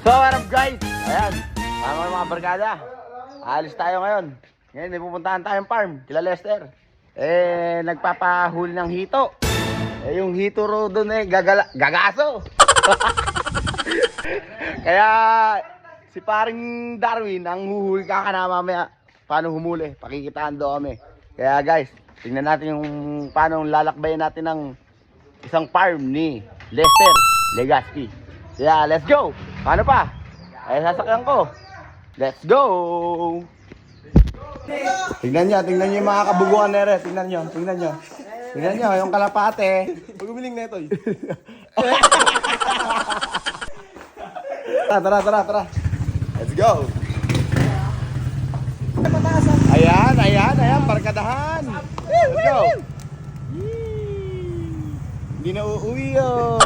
So what up guys? Ayan, tama mga barkada. Alis tayo ngayon. Ngayon may pupuntahan tayong farm, kila Lester. Nagpapahuli ng hito. Yung hito ro doon gagaso. Kaya si paring Darwin ang huhuli ka na mamaya. Paano humuli? Pakikitaan daw kami. Kaya guys, tingnan natin yung paano lalakbayin natin ng isang farm ni Lester Legaspi. Yeah, let's go! Paano pa? Ay, sasakyan ko. Let's go! Tingnan nyo yung mga kabuguan nere. Tingnan nyo. Tingnan nyo, yung kalapate. Pag umiling na ito. Tara. Let's go! Ayan, barkadahan. Let's go! Hindi na uuwi yun.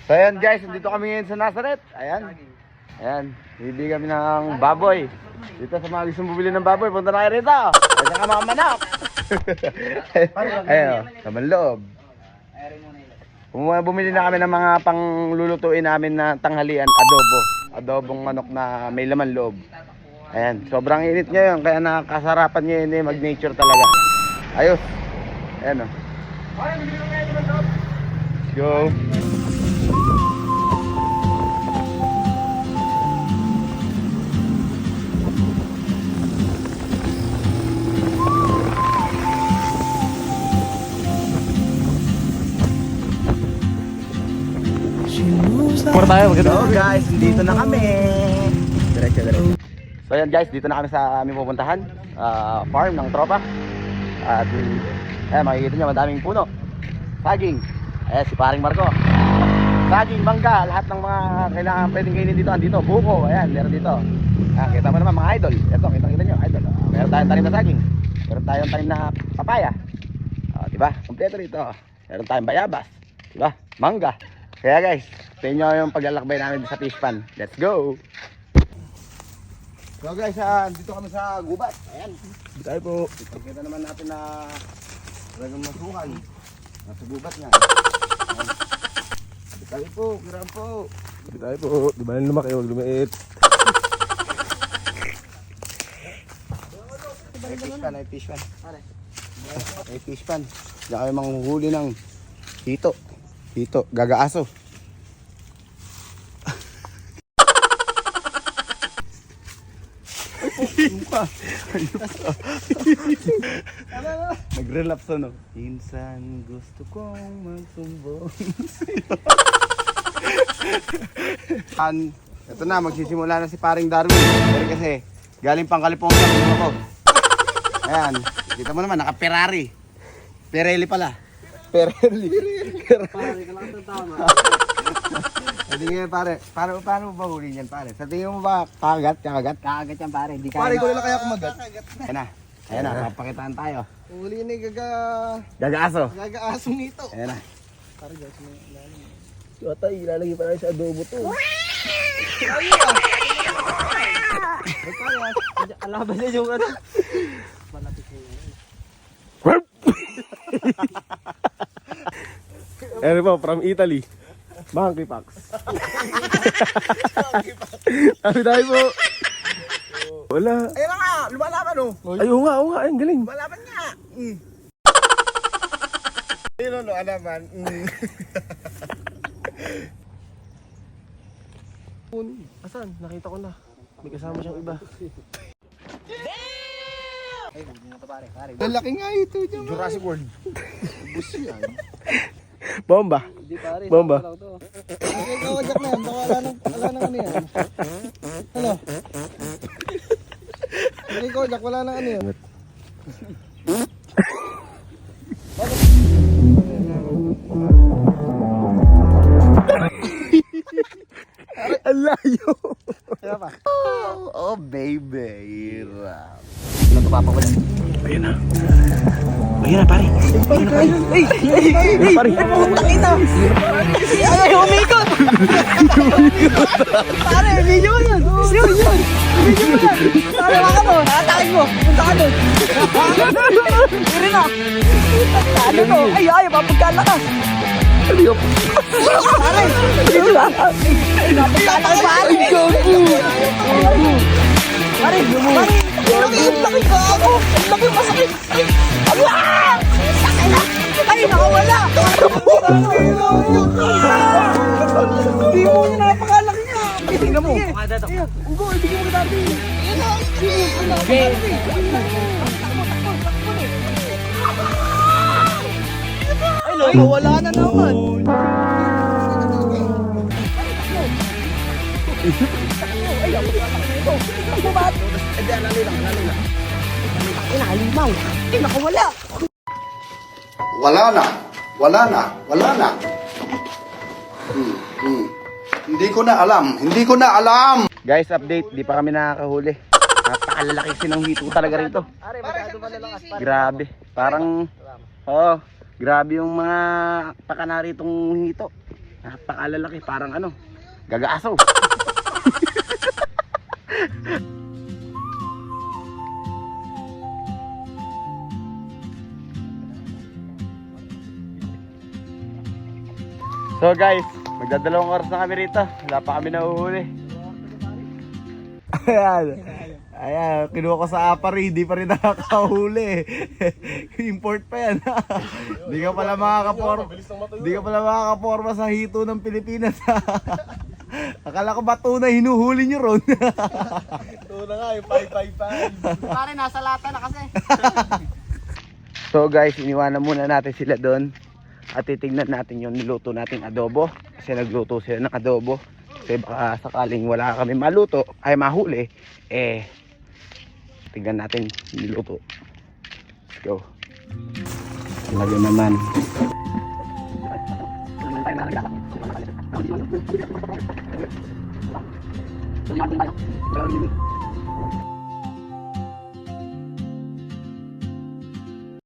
So ayan guys, dito kami ngayon sa Nazareth. Ayan, bibili kami ng baboy. Dito sa mga gustong bumili ng baboy, punta na kayo rito. Kasi ka mga manok. Ayan, sa manloob. Bumili na kami ng mga panglulutuin namin na tanghalian, adobong manok na may laman loob. Ayan, sobrang init ngayon, kaya nakakasarapan ngayon mag-nature talaga. Ayos. Ayan o. Let's go. So guys, dito na kami. Diretso. So ayan guys, dito na kami sa aming pupuntahan, farm ng tropa. At makikita nyo, madaming puno. Saging. Ayan, si paring Marco. Saging, mangga, lahat ng mga kailangan pwedeng kainin dito. Andito, buko, ayan, meron dito. Kita mo naman mga idol. Ito, kita nyo, idol. Meron tayong tanim na saging. Meron tayong tanim na papaya. Diba? Kompleto rito. Meron tayong bayabas. Diba? Mangga. Kaya guys, tingnan nyo yung paglalakbay namin sa fish pan. Let's go! So guys, dito kami sa gubat. Ayan. Dito tayo po. Kita naman natin na talagang masukan. Nasa gubat nga. Dito tayo po, kiraan po. Dito tayo po. Di ba yung lumaki, huwag lumiit. May fish pan. May fish pan. Diyan kami manghuhuli ng hito. Gagaaso. Nag-relapse no. Insan gusto kong magsumbong sa'yo. Ito na, magsisimula na si paring Darwin. Pero kasi galing pang California ako. Ayan, kita mo naman, naka-Ferrari. Pirelli pala. Pirelli. Pare, ka lang tama. Sa tingin pare, paano mo ba huli yan pare? Sa tingin mo ba kakagat? Kakagat yan pare, hindi Pare, kaya. ko nila kaya kumagat. Ayan na, papakitaan tayo. Huli na yung Gagaaso. gagaasong ito. Ayan na. Pare, guys, may ilalim. Yata, ilalagay pa natin sa adobo to. Alaban niya yung ano. Ano po, from Italy. Monkeypox. Sabi tayo po. Wala. Ayun na nga, lumalaban oh. Ay, oo nga, ang galing. Lumalaban nga. Ayun no, alaman. Asan? Nakita ko na. May kasama siyang iba. Ay, hindi na to pare. Lalaki nga ito. Jurassic World. Bomba. Hindi pare. Bomba. Lang to. Okay, kawagyak na yan. Baka wala nang ano yan. Ano? Okay, kawagyak, wala nang ano yan. Ang layo. Oh baby. Ano to papakulan? Ayun na, pare. Ay, pare. Ay, umikot. Pare, video mo yun. Yun. Video mo yan. Pare, waka mo. Nakatakin mo. Punta ka doon. Iri na. Ano to? Ay, mapagkalakas. Pare, video na. Mapagkalakas pare. Ay, gago! Pare, ang laki ko ako. Ang laki masakit. Ay, nakawala. Hindi mo yun, napakalaki niya! Tingnan mo. Ugo, ibigay mo dati! Ayan na! Okay. Ay, nakawala na naman! Inalimaw. Ay, nakawala. Wala na. Hindi ko na alam. Guys, update, di pa kami nakakahuli. Napakalalaki sinanghito talaga rito. Pare, masyado malalakas pare. Grabe. Parang, grabe yung mga pakana ritong hito. Napakalalaki, parang ano, gagaasaw. So guys, magdadalawang oras na kami rito. Wala pa kami nahuhuli. Ayan, kinuha ko sa apari, hindi pa rin nakakahuli. Import pa yan. Hindi ka pala makakaporma sa hito ng Pilipinas. Akala ko ba tuna hinuhuli nyo ron? Tuna nga, yung 555. Pare, nasa lata na kasi. So guys, iniwanan muna natin sila doon. At titignan natin yung niluto nating adobo. Kasi nagluto sila ng adobo. Kasi baka sakaling wala kami maluto, ay mahuli, tignan natin niluto. Let's go. Talaga naman.